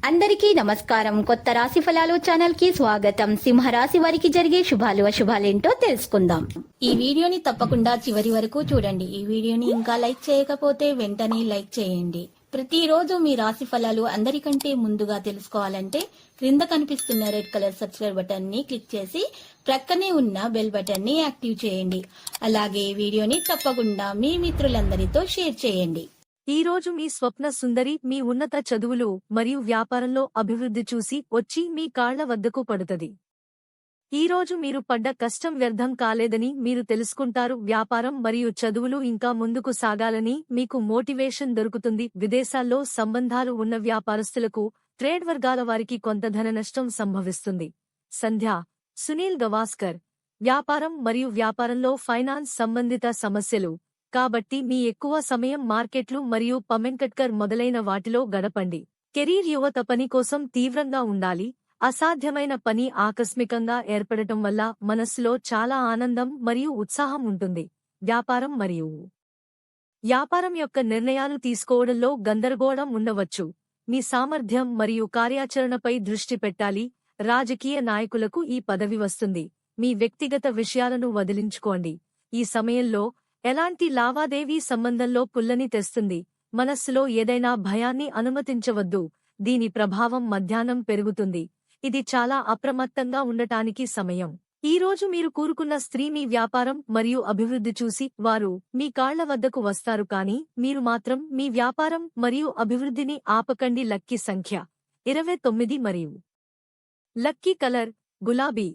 అందరికీ నమస్కారం. కొత్త రాశి ఫలాలు ఛానల్ కి స్వాగతం. సింహరాశి వారికి జరిగే శుభాలు అశుభాలేంటో తెలుసుకుందాం. ఈ వీడియోని తప్పకుండా చివరి వరకు చూడండి. ఈ వీడియోని ఇంకా లైక్ చేయకపోతే వెంటనే లైక్ చేయండి. ప్రతిరోజు మీ రాశి ఫలాలు అందరికంటే ముందుగా తెలుసుకోవాలంటే క్రింద కనిపిస్తున్న రెడ్ కలర్ సబ్స్క్రైబ్ బటన్ ని క్లిక్ చేసి ప్రక్కనే ఉన్న బెల్ బటన్ ని యాక్టివ్ చేయండి. అలాగే వీడియోని తప్పకుండా మీ మిత్రులందరితో షేర్ చేయండి. ఈ రోజు మీ స్వప్న సుందరి మీ ఉన్నత చదువులు మరియు వ్యాపారంలో అభివృద్ధి చూసి వచ్చి మీ కాళ్ల వద్దకు పడుతది. ఈ రోజు మీరు పడ్డ కష్టం వ్యర్థం కాలేదని మీరు తెలుసుకుంటారు. వ్యాపారం మరియు చదువులు ఇంకా ముందుకు సాగాలని మీకు మోటివేషన్ దొరుకుతుంది. విదేశాల్లో సంబంధాలు ఉన్న వ్యాపారస్తులకు ట్రేడ్ వర్గాల వారికి కొంత ధన నష్టం సంభవిస్తుంది. సంధ్య, సునీల్ గవాస్కర్. వ్యాపారం మరియు వ్యాపారంలో ఫైనాన్స్ సంబంధిత సమస్యలు కాబట్టి మీ ఎక్కువ సమయం మార్కెట్లు మరియు పమెంకట్కర్ మొదలైన వాటిలో గడపండి. కెరీర్ యువత పని కోసం తీవ్రంగా ఉండాలి. అసాధ్యమైన పని ఆకస్మికంగా ఏర్పడటం వల్ల మనస్సులో చాలా ఆనందం మరియు ఉత్సాహం ఉంటుంది. వ్యాపారం మరియు వ్యాపారం యొక్క నిర్ణయాలు తీసుకోవడంలో గందరగోళం ఉండవచ్చు. మీ సామర్థ్యం మరియు కార్యాచరణపై దృష్టి పెట్టాలి. రాజకీయ నాయకులకు ఈ పదవి వస్తుంది. మీ వ్యక్తిగత విషయాలను వదిలించుకోండి. ఈ సమయంలో ఎలాంటి లావాదేవీ సంబంధంలో పుల్లని తెస్తుంది. మనస్సులో ఏదైనా భయాన్ని అనుమతించవద్దు. దీని ప్రభావం మధ్యాహ్నం పెరుగుతుంది. ఇది చాలా అప్రమత్తంగా ఉండటానికి సమయం. ఈ రోజు మీరు కూరుకున్న స్త్రీ మీ వ్యాపారం మరియు అభివృద్ధి చూసి వారు మీ కాళ్ల వద్దకు వస్తారు. కానీ మీరు మాత్రం మీ వ్యాపారం మరియు అభివృద్ధిని ఆపకండి. లక్కీ సంఖ్య 29 మరియు లక్కీ కలర్ గులాబీ.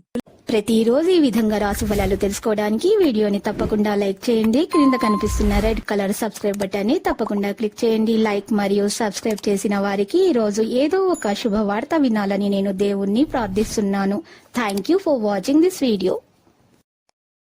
ప్రతిరోజు ఈ విధంగా రాశి ఫలాలు తెలుసుకోవడానికి వీడియోని తప్పకుండా లైక్ చేయండి. క్రింద కనిపిస్తున్న రెడ్ కలర్ సబ్స్క్రైబ్ బటన్ ని తప్పకుండా క్లిక్ చేయండి. లైక్ మరియు సబ్స్క్రైబ్ చేసిన వారికి ఈ రోజు ఏదో ఒక శుభవార్త వినాలని నేను దేవుణ్ణి ప్రార్థిస్తున్నాను. Thank you for watching this video.